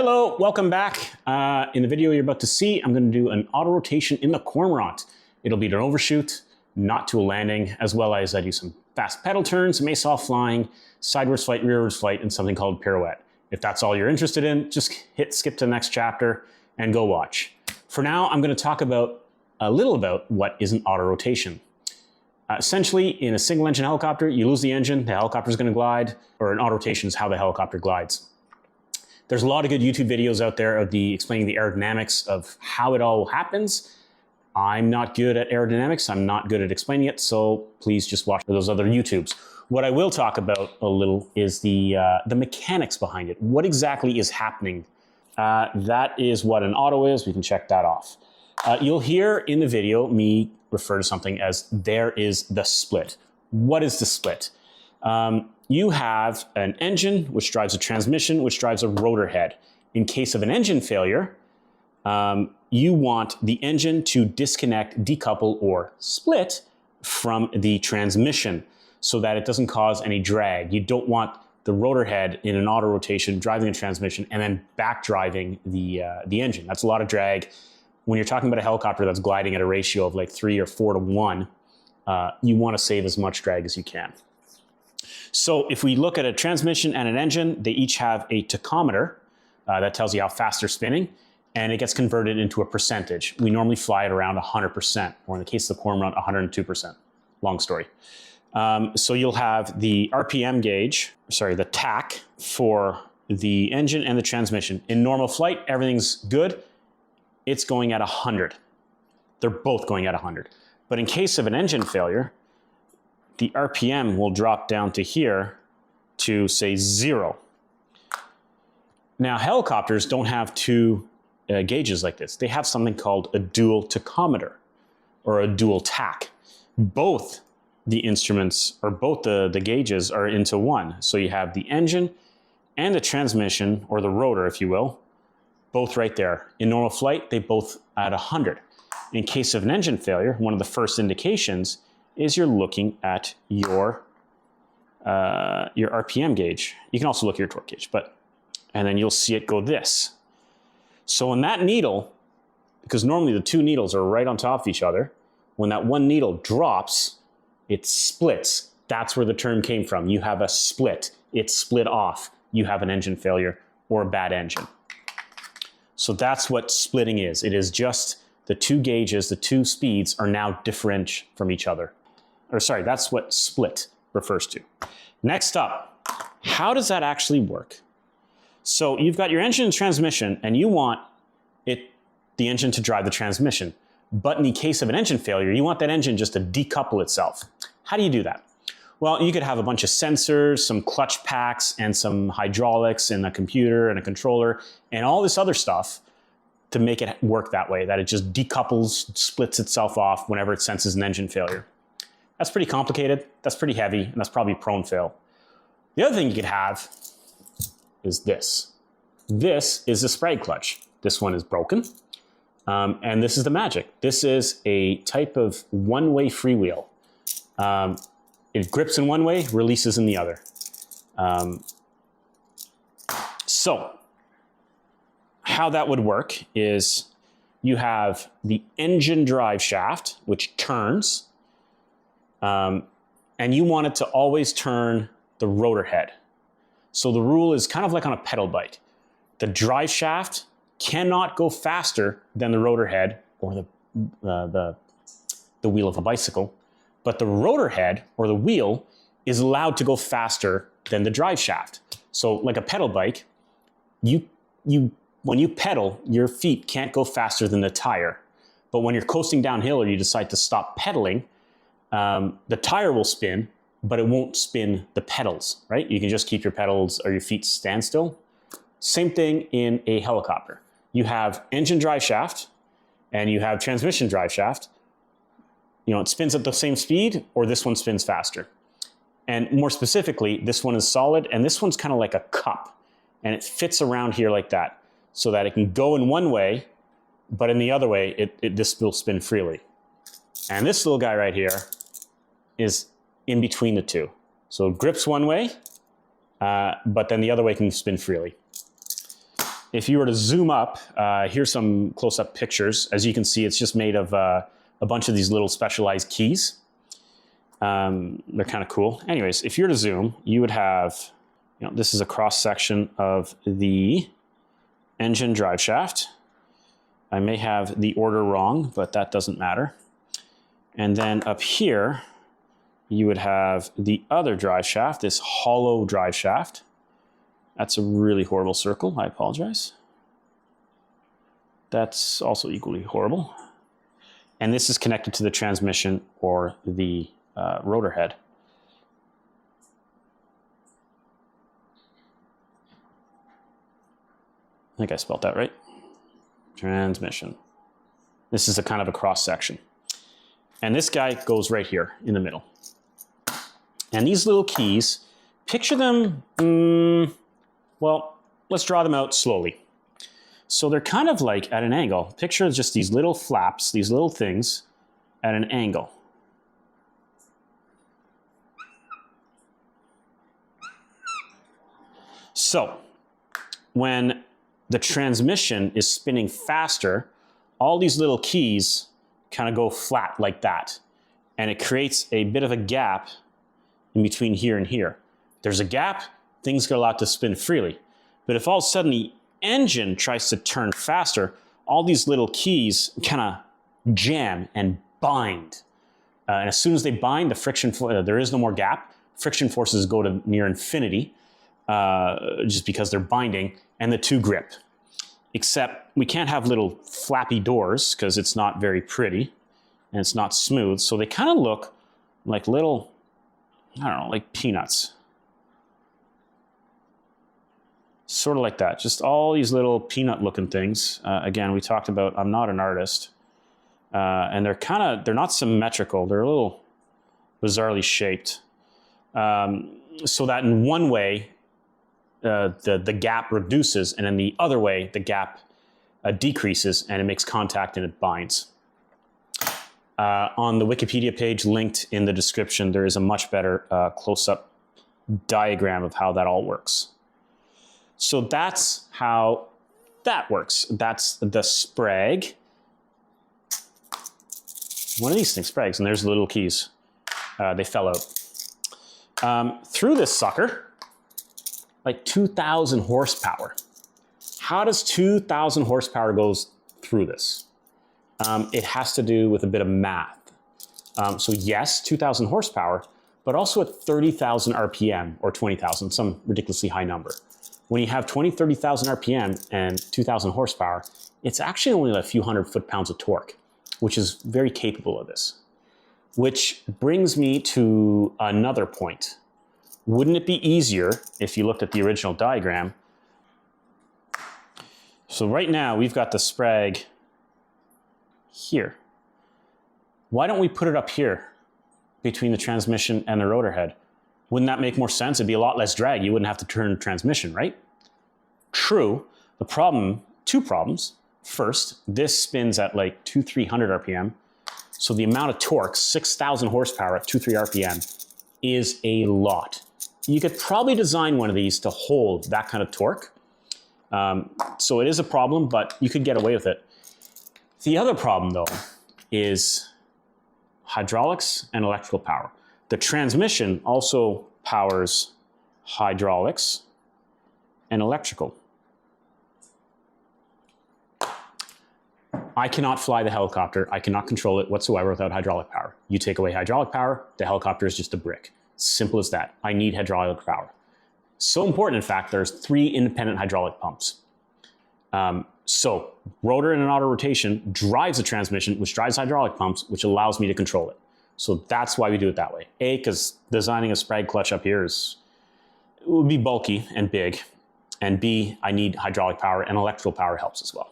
Hello, welcome back. In the video you're about to see, I'm going to do an auto rotation in the Cormorant. It'll be an overshoot, not to a landing, as well as I do some fast pedal turns, some ASE Off flying, sidewards flight, rearwards flight, and something called Pirouette. If that's all you're interested in, just hit skip to the next chapter and go watch. For now, I'm going to talk a little about what is an auto rotation. Essentially, in a single engine helicopter, you lose the engine, the helicopter is going to glide, or an auto rotation is how the helicopter glides. There's a lot of good YouTube videos out there of explaining the aerodynamics of how it all happens. I'm not good at aerodynamics. I'm not good at explaining it, so please just watch those other YouTubes. What I will talk about a little is the mechanics behind it. What exactly is happening? That is what an auto is. We can check that off. You'll hear in the video me refer to something as there is the split. What is the split? You have an engine which drives a transmission, which drives a rotor head. In case of an engine failure, you want the engine to disconnect, decouple, or split from the transmission so that it doesn't cause any drag. You don't want the rotor head in an auto rotation driving a transmission and then back driving the engine. That's a lot of drag. When you're talking about a helicopter that's gliding at a ratio of like 3 or 4 to 1, you want to save as much drag as you can. So if we look at a transmission and an engine, they each have a tachometer that tells you how fast they're spinning, and it gets converted into a percentage. We normally fly it around 100%, or in the case of the Cormorant, 102%. Long story. So you'll have the RPM gauge, the tach for the engine and the transmission. In normal flight, everything's good. It's going at 100. They're both going at 100. But in case of an engine failure, the RPM will drop down to here to say 0. Now helicopters don't have two gauges like this. They have something called a dual tachometer or a dual tach. Both the instruments or both the gauges are into one. So you have the engine and the transmission, or the rotor if you will, both right there. In normal flight, they both at 100. In case of an engine failure, one of the first indications is you're looking at your RPM gauge. You can also look at your torque gauge, and then you'll see it go this. So when that needle, because normally the two needles are right on top of each other, when that one needle drops, it splits. That's where the term came from. You have a split. It's split off. You have an engine failure or a bad engine. So that's what splitting is. It is just the two gauges, the two speeds are now different from each other. Or sorry, that's what split refers to. Next up, how does that actually work? So you've got your engine and transmission, and you want the engine to drive the transmission. But in the case of an engine failure, you want that engine just to decouple itself. How do you do that? Well, you could have a bunch of sensors, some clutch packs, and some hydraulics, and a computer, and a controller, and all this other stuff to make it work that way, that it just decouples, splits itself off whenever it senses an engine failure. That's pretty complicated, that's pretty heavy, and that's probably prone fail. The other thing you could have is this. This is a Sprag clutch. This one is broken, and this is the magic. This is a type of one-way freewheel. It grips in one way, releases in the other. So how that would work is you have the engine drive shaft, which turns, and you want it to always turn the rotor head. So the rule is kind of like on a pedal bike. The drive shaft cannot go faster than the rotor head or the wheel of a bicycle, but the rotor head or the wheel is allowed to go faster than the drive shaft. So like a pedal bike, when you pedal, your feet can't go faster than the tire. But when you're coasting downhill or you decide to stop pedaling, the tire will spin, but it won't spin the pedals, right? You can just keep your pedals or your feet stand still. Same thing in a helicopter. You have engine drive shaft and you have transmission drive shaft. You know, it spins at the same speed, or this one spins faster. And more specifically, this one is solid and this one's kind of like a cup, and it fits around here like that so that it can go in one way, but in the other way, this will spin freely. And this little guy right here is in between the two. So it grips one way, but then the other way can spin freely. if you were to zoom up, here's some close-up pictures. As you can see, it's just made of a bunch of these little specialized keys. They're kind of cool. Anyways, if you were to zoom, you would have, this is a cross-section of the engine drive shaft. I may have the order wrong, but that doesn't matter. And then up here, you would have the other drive shaft, this hollow drive shaft. That's a really horrible circle. I apologize. That's also equally horrible. And this is connected to the transmission or the rotor head. I think I spelled that right. Transmission. This is a kind of a cross section. And this guy goes right here in the middle. And these little keys, picture them, well, let's draw them out slowly. So they're kind of like at an angle. Picture just these little flaps, these little things at an angle. So when the transmission is spinning faster, all these little keys kind of go flat like that. And it creates a bit of a gap in between here and here. There's a gap, things get allowed to spin freely. But if all of a sudden the engine tries to turn faster, all these little keys kind of jam and bind. And as soon as they bind, the friction, there is no more gap. Friction forces go to near infinity just because they're binding, and the two grip. Except we can't have little flappy doors because it's not very pretty and it's not smooth. So they kind of look like little, I don't know, like peanuts. Sort of like that, just all these little peanut looking things. Again, we talked about, I'm not an artist. And they're not symmetrical. They're a little bizarrely shaped. So that in one way, the gap reduces, and in the other way, the gap decreases, and it makes contact and it binds. On the Wikipedia page linked in the description, there is a much better close-up diagram of how that all works. So that's how that works. That's the Sprag. One of these things, Sprags, and there's the little keys. They fell out. Through this sucker, like 2,000 horsepower. How does 2,000 horsepower goes through this? It has to do with a bit of math. So yes, 2,000 horsepower, but also at 30,000 RPM or 20,000, some ridiculously high number. When you have 20, 30,000 RPM and 2,000 horsepower, it's actually only a few hundred foot-pounds of torque, which is very capable of this. Which brings me to another point. Wouldn't it be easier if you looked at the original diagram? So right now we've got the Sprag here. Why don't we put it up here between the transmission and the rotor head? Wouldn't that make more sense? It'd be a lot less drag. You wouldn't have to turn the transmission, right? True. The problem, two problems. First, this spins at like 200-300 RPM. So the amount of torque, 6,000 horsepower at 2-3 RPM, is a lot. You could probably design one of these to hold that kind of torque. So it is a problem, but you could get away with it. The other problem, though, is hydraulics and electrical power. The transmission also powers hydraulics and electrical. I cannot fly the helicopter. I cannot control it whatsoever without hydraulic power. You take away hydraulic power, the helicopter is just a brick. Simple as that. I need hydraulic power. So important, in fact, there's 3 independent hydraulic pumps. So rotor and an auto rotation drives the transmission, which drives hydraulic pumps, which allows me to control it. So that's why we do it that way. A, because designing a Sprag clutch up here would be bulky and big. And B, I need hydraulic power, and electrical power helps as well.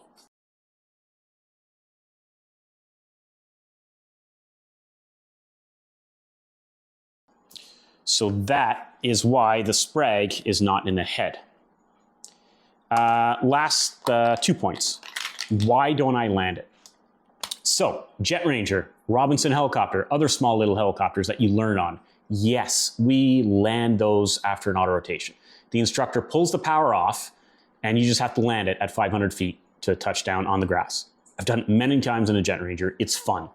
So that is why the Sprag is not in the head. Last 2 points. Why don't I land it? So, Jet Ranger, Robinson helicopter, other small little helicopters that you learn on. Yes, we land those after an auto rotation. The instructor pulls the power off, and you just have to land it at 500 feet to touch down on the grass. I've done it many times in a Jet Ranger. It's fun.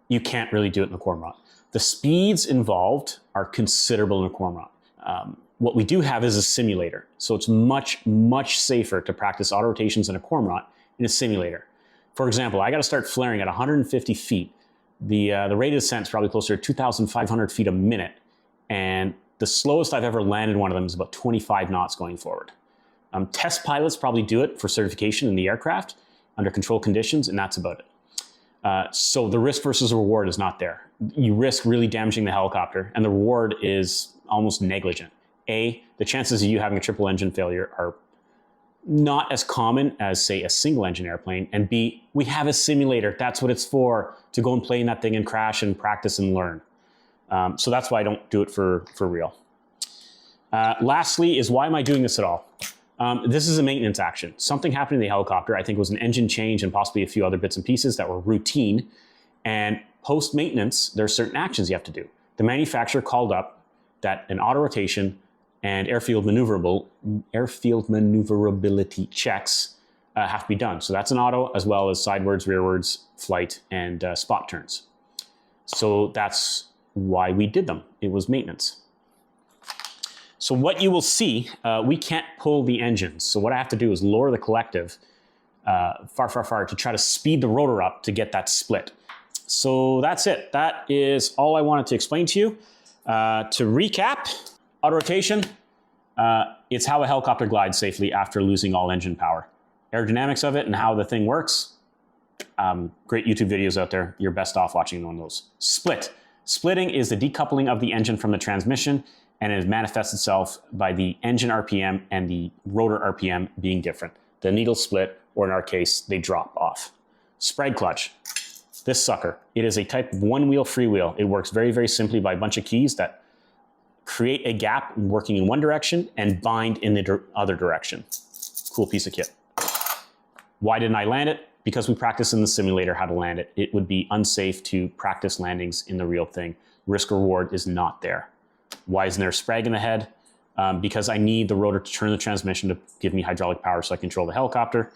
You can't really do it in a Cormorant. The speeds involved are considerable in a Cormorant. What we do have is a simulator. So it's much, much safer to practice auto rotations in a Cormorant in a simulator. For example, I got to start flaring at 150 feet. The rate of descent is probably closer to 2,500 feet a minute. And the slowest I've ever landed one of them is about 25 knots going forward. Test pilots probably do it for certification in the aircraft under controlled conditions, and that's about it. So the risk versus reward is not there. You risk really damaging the helicopter, and the reward is almost negligent. A, the chances of you having a triple engine failure are not as common as, say, a single engine airplane. And B, we have a simulator. That's what it's for, to go and play in that thing and crash and practice and learn. So that's why I don't do it for real. Lastly is, why am I doing this at all? This is a maintenance action. Something happened in the helicopter. I think it was an engine change and possibly a few other bits and pieces that were routine. And post-maintenance, there are certain actions you have to do. The manufacturer called up that an auto rotation and airfield maneuverability checks have to be done. So that's an auto, as well as sidewards, rearwards, flight, and spot turns. So that's why we did them. It was maintenance. So what you will see, we can't pull the engines. So what I have to do is lower the collective far, far, far to try to speed the rotor up to get that split. So that's it. That is all I wanted to explain to you. To recap, auto rotation, it's how a helicopter glides safely after losing all engine power. Aerodynamics of it and how the thing works, great YouTube videos out there. You're best off watching one of those. Split. Splitting is the decoupling of the engine from the transmission, and it manifests itself by the engine RPM and the rotor RPM being different. The needles split, or in our case, they drop off. Sprag clutch. This sucker, it is a type of one-wheel freewheel. It works very, very simply by a bunch of keys that create a gap working in one direction and bind in the other direction. Cool piece of kit. Why didn't I land it? Because we practiced in the simulator how to land it. It would be unsafe to practice landings in the real thing. Risk reward is not there. Why isn't there a Sprag in the head? Because I need the rotor to turn the transmission to give me hydraulic power so I control the helicopter.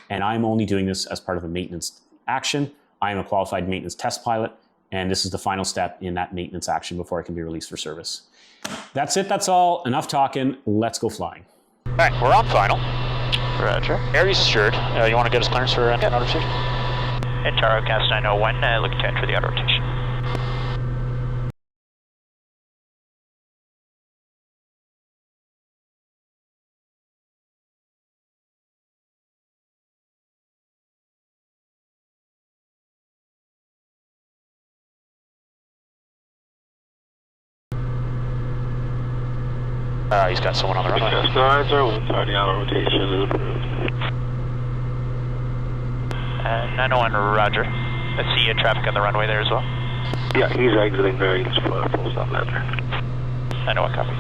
And I'm only doing this as part of a maintenance action. I am a qualified maintenance test pilot, and this is the final step in that maintenance action before I can be released for service. That's it, that's all. Enough talking, let's go flying. All right, we're on final. Roger. Aries assured. You want to get us clearance for auto rotation? Taro cast 901, looking to enter the auto rotation. He's got someone on the runway. Cast 901, sorry, the auto rotation is approved. 901, roger. I see traffic on the runway there as well. Yeah, he's exiting there. He's full stop lander. 901, copy.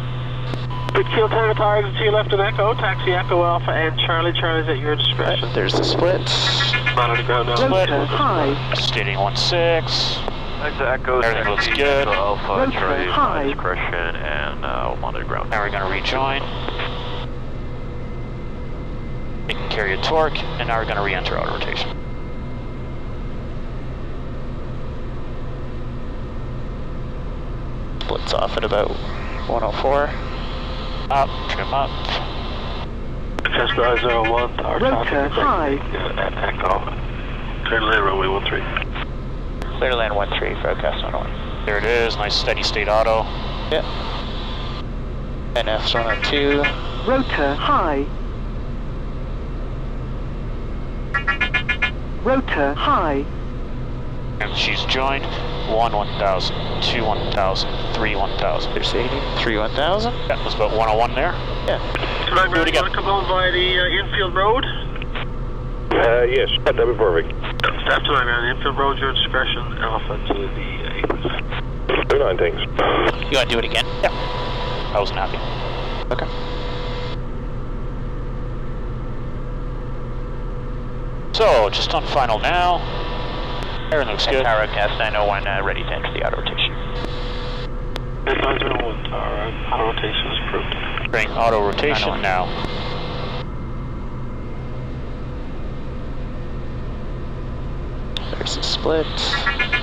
Big Keel Tango targets to your left of Echo, taxi Echo Alpha and Charlie. Charlie's at your discretion. There's the split. Not on the ground now. Split. High. Stating 16. Echo, Everything looks good. Alpha, Charlie, high. discretion, and I'm on the ground. Now we're going to rejoin. Making carrier torque, and now we're going to re-enter auto rotation. Splits off at about 104. Up, trim up. Cast 901, our Rotor high. at Echo. Turn left runway 13. Clear land 13, forecast 101. There it is, nice steady state auto. Yep. NF's 102. Rotor high. Rotor high. And she's joined. 1, 1000, 2, 1000, 3, 1000. There's 80. 3, 1000. That was about 101 there. Yeah. Commander, Do it you again. want to come on via the infield road? Yes, that'd be perfect. Staff to on the infield road, your discretion, Alpha to the 8%. 29, thanks. You want to do it again? Yeah. I wasn't happy. Okay. So, just on final now. Everything looks good. Taro cast 901, ready to enter the auto rotation. 901, our auto rotation is approved. Bring auto rotation 901. now. There's a split.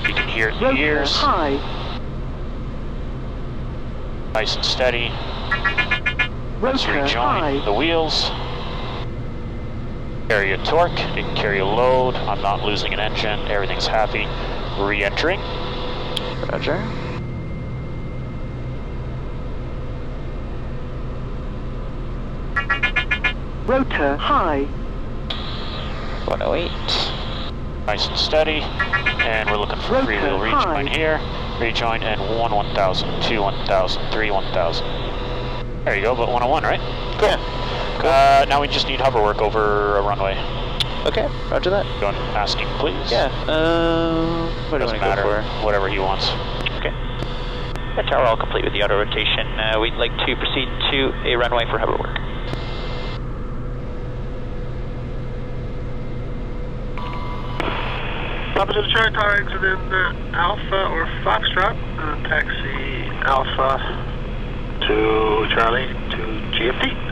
You can hear it in the Rotor ears. high. Nice and steady. Let's Rotor rejoin high. the wheels. Carry a torque, you can carry a load. I'm not losing an engine, everything's happy. Re-entering. Roger. Rotor high. 108. Nice and steady. And we're looking for Rotor freewheel high. rejoin here. Rejoin and 1,000, 2, 1,000, 3, 1,000. There you go, but 101, right? Cool. Yeah. Now we just need hover work over a runway. Okay, roger that. Going asking, please? Yeah, what do you Doesn't want to matter. go for? Whatever he wants. Okay. That's how we're all complete with the auto rotation. We'd like to proceed to a runway for hover work. Papa to the Charlie Tower, exit in Alpha or Foxtrot, taxi Alpha to Charlie to GFD.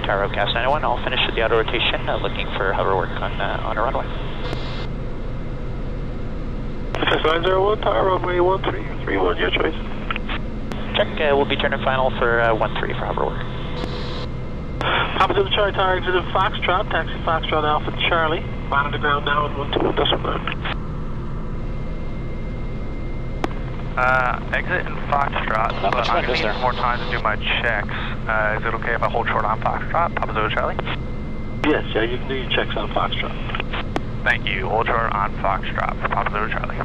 Tower Cast 901, I'll finish with the auto rotation, looking for hover work on a runway. Test 901, Tower, runway 1331, your choice. Check, we'll be turning final for 13 for hover work. Papa to the Charlie Tower, exit in Foxtrot, taxi Foxtrot Alpha Charlie. Line on the ground now in 12.9. Exit in Foxtrot, Not but much I'm wind, going is to there? need some more time to do my checks. Is it okay if I hold short on Foxtrot? Papa Zulu Charlie? Yes, yeah, you can do your checks on Foxtrot. Thank you. Hold short on Foxtrot for Papa Zulu Charlie.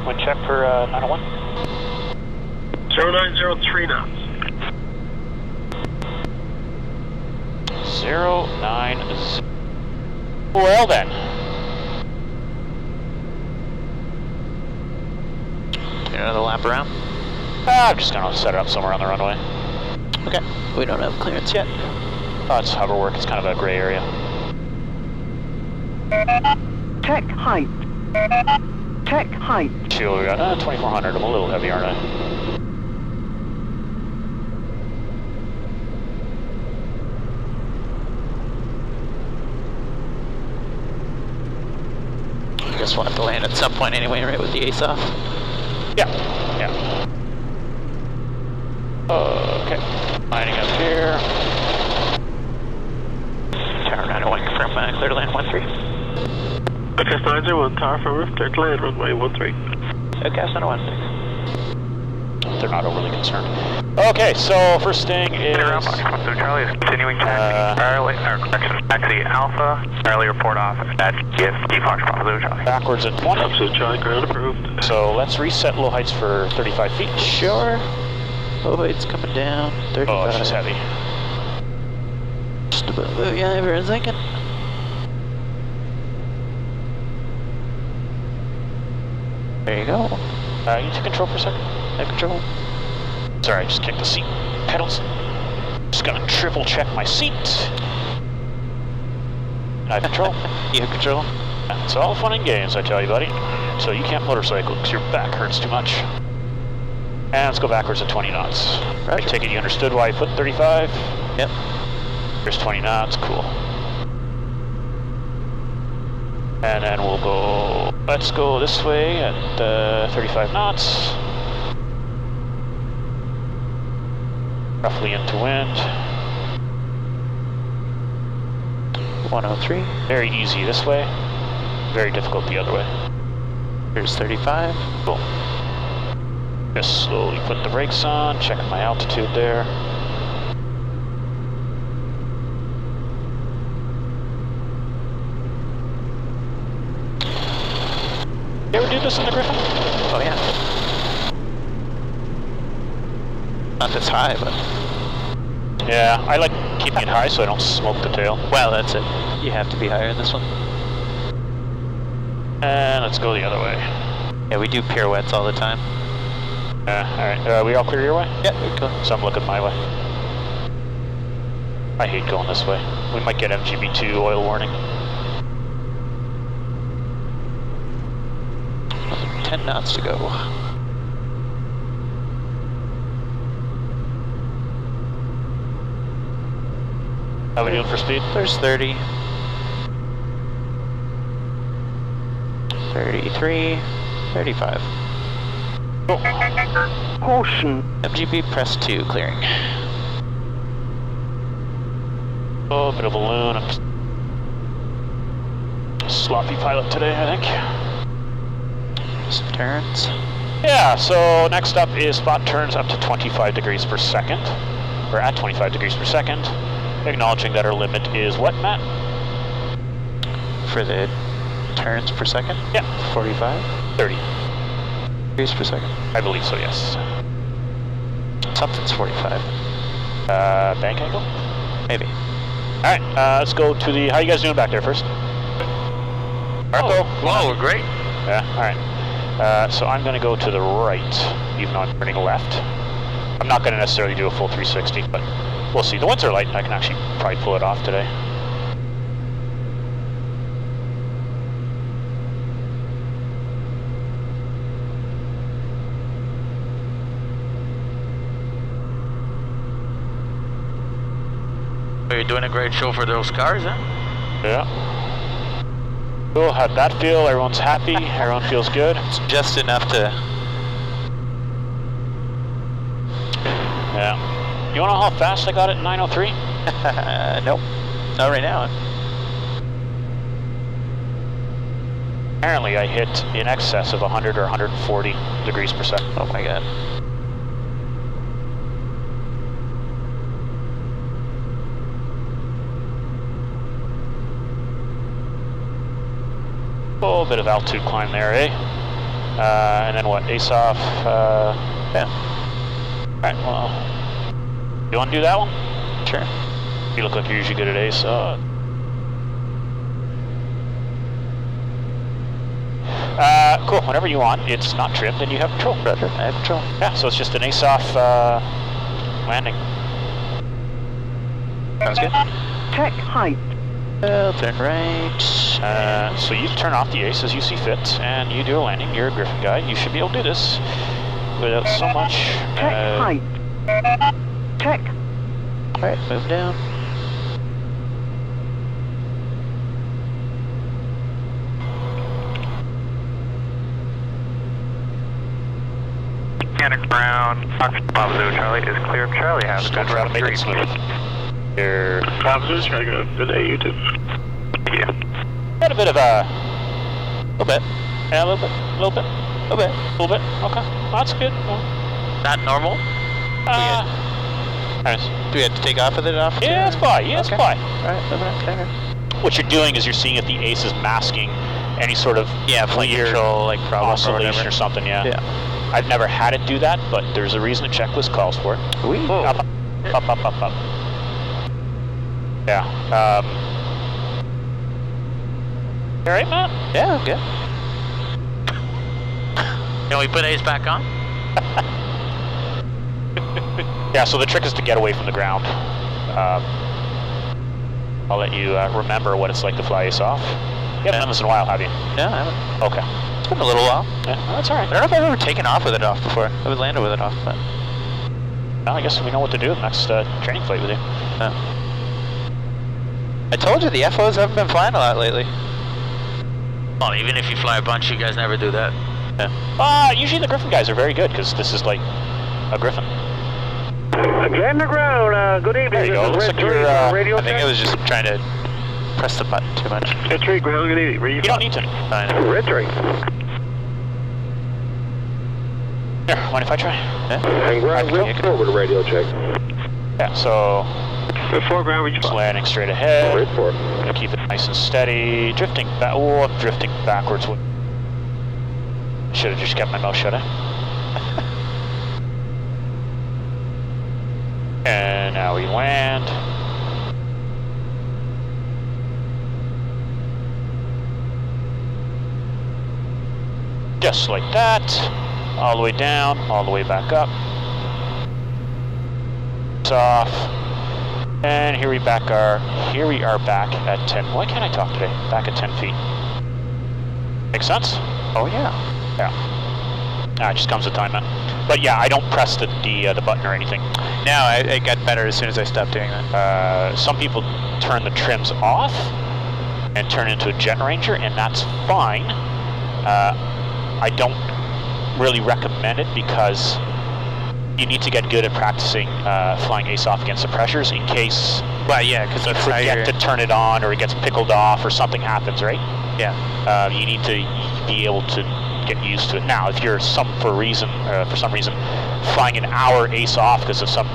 Wind check for 901. 0903 knots. 090. Well then. Another lap around? I'm just gonna set it up somewhere on the runway. Okay, we don't have clearance yet. It's hover work, it's kind of a gray area. Check height. Check height. Fuel, we got 2400. I'm a little heavy, aren't I? I guess we'll have to land at some point anyway, right, with the ASE off? Yeah, yeah. Okay, lining up here. Tower 901 confirm, clear to land 13. Test 901, Tower affirmative, clear to land, runway 13. Cast 901. They're not overly concerned. Okay, so first thing is... Around Papa Zulu Charlie is continuing taxi, taxi Alpha, Charlie report off at GFD Fox Papa Zulu Charlie. backwards at 20. Absolute Charlie, ground approved. So let's reset low heights for 35 feet. Sure. Oh, it's coming down. 35. Oh, she's heavy. Just about yeah, for a second. There you go. You take control for a second? Have control. Sorry, I just kicked the seat pedals. Just gonna triple check my seat. I have control. You have control. It's all fun and games, I tell you, buddy. So you can't motorcycle because your back hurts too much. And let's go backwards at 20 knots. I Roger. take it you understood why I put 35? Yep. Here's 20 knots, cool. And then we'll go, let's go this way at 35 knots. Roughly into wind. 103. Very easy this way. Very difficult the other way. Here's 35. Cool. Just slowly put the brakes on, checking my altitude there. You ever do this in the Griffin? Oh yeah. Not this high, but Yeah, I like keeping it high so I don't smoke the tail. well, that's it. You have to be higher in this one. And let's go the other way. Yeah, we do pirouettes all the time. Alright, we all clear your way? Yeah, we're cool. So I'm looking my way. I hate going this way. We might get MGB2 oil warning. 10 knots to go. I 1 How are we doing for speed? There's 30. 33. 35. Caution. MGB press 2, clearing. Oh, bit of a balloon. I'm sloppy pilot today, I think. Some turns. Yeah, so next up is spot turns up to 25 degrees per second. We're at 25 degrees per second. Acknowledging that our limit is what, Matt? For the turns per second? Yeah. 45? 30. Degrees per second. I believe so, yes. Something's 45. Bank angle? Maybe. Alright, let's go to the... How you guys doing back there first? Marco? Whoa, we're great. Yeah, alright. So I'm going to go to the right, even though I'm turning left. I'm not going to necessarily do a full 360, but we'll see. The winds are light, I can actually probably pull it off today. You're doing a great show for those cars, huh? Yeah. Cool, how'd that feel? Everyone's happy, everyone feels good. It's just enough to... Yeah. You wanna know how fast I got it in 903? Nope. Not right now. Apparently I hit in excess of 100 or 140 degrees per second. Oh my god. Oh, a bit of altitude climb there, eh? And then what? ASE Off. Yeah. Alright, well. You want to do that one? Sure. You look like you're usually good at ASE. Cool, whenever you want. It's not trimmed and you have control. Roger, I have control. Yeah, so it's just an ASE Off landing. Sounds good. Check height. Turn right. So you turn off the ACE as you see fit, and you do a landing. You're a Griffin guy. You should be able to do this without so much. Check height. Check. Alright, move down. Gander ground. Fox Bravo Zulu Charlie is clear of Charlie. Have a Just good go try to round make it 3. smooth. You're Officers, try to go. Good day, you too. Yeah. got a bit of a little bit. yeah, a little bit, a little bit, A little bit. a little bit. Okay, well, that's good. Well, Not normal? nice. Do we have to take off with it off? Yeah, it's fine. Yeah, it's Okay. fine. Alright, moving up there. What you're doing is you're seeing if the ACE is masking any sort of Yeah, flight weird control, like problem or oscillation whatever. or something. Yeah. Yeah. I've never had it do that, but there's a reason the checklist calls for it. Whee. Up, up, up, up, up. Yeah. You alright, Matt? Yeah, I'm good. Can we put ACE back on? Yeah, so the trick is to get away from the ground. I'll let you remember what it's like to fly ACE off. You haven't done this in a while, have you? No, I haven't. Okay. It's been a little while. Yeah, well, that's alright. I don't know if I've ever taken off with it off before. I would landed with it off, but... Well, I guess we know what to do the next training flight with you. I told you the FOs haven't been flying a lot lately. Well, even if you fly a bunch, you guys never do that. Yeah. Usually the Griffin guys are very good, because this is like a Griffin. Gander ground, good evening. There you go. This is Looks Red like you're, 3, radio I think check. I was just trying to press the button too much. Red 3, ground, good evening. Where You don't need to. Fine. Red 3. Here, mind if I try? And ground, Okay, wheel forward, radio check. Yeah, so Before ground, reach just landing straight ahead. Red 4. Gonna keep it nice and steady. Drifting back. Oh, I'm drifting backwards. Should have just kept my mouth shut. And now we land. Just like that. All the way down, all the way back up. It's off. And here we are back at 10. Why can't I talk today? Back at 10 feet. Make sense? Oh, yeah. Yeah. It just comes with time, man. But yeah, I don't press the button or anything. No, it got better as soon as I stopped doing that. Some people turn the trims off and turn into a Jet Ranger, and that's fine. I don't really recommend it because you need to get good at practicing flying ASE Off against the pressures in case because you forget to turn it on or it gets pickled off or something happens, right? Yeah. You need to be able to get used to it. Now, if you're for some reason flying an hour ASE Off because of some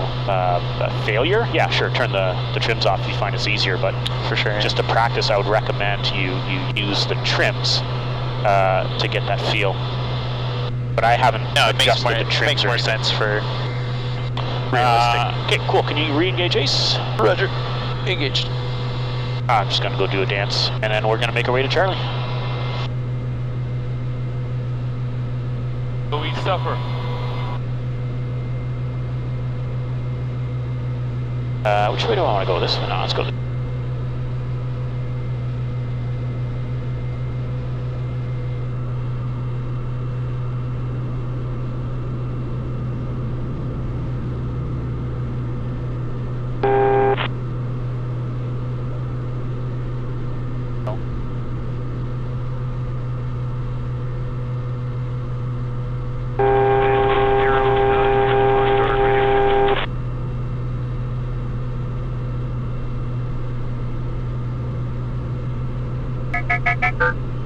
failure, yeah, sure, turn the trims off if you find it's easier. But for sure, just to practice, I would recommend you use the trims to get that feel. But I haven't adjusted the trims. It makes more sense for realistic. Okay, cool. Can you re-engage ACE? Roger. Engaged. I'm just gonna go do a dance, and then we're gonna make our way to Charlie. We suffer. Which way do I want to go? This way? No, let's go.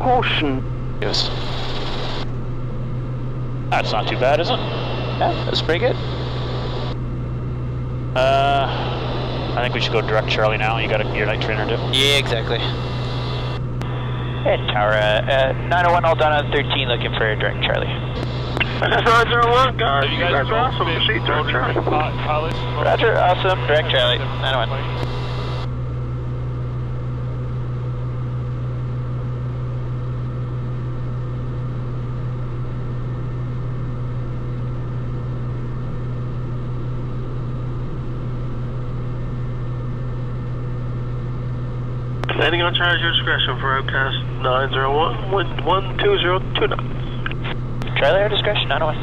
Caution. Yes. That's not too bad, is it? Yeah, that's pretty good. I think we should go direct Charlie now. You got your night trainer, too? Yeah, exactly. And Tower, 901 all done on 13, looking for direct Charlie. That's 901, guys. You guys are awesome. Proceed direct Charlie. Roger, awesome. Direct Charlie, 901. Landing on charge, your discretion for Outcast 901, wind 120 knots. Charlie, our discretion, 901.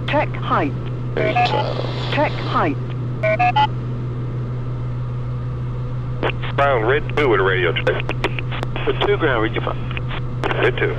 Check height. 12. Check height. Ground, red 2 with a radio check. Red 2, ground, read your phone. Red 2.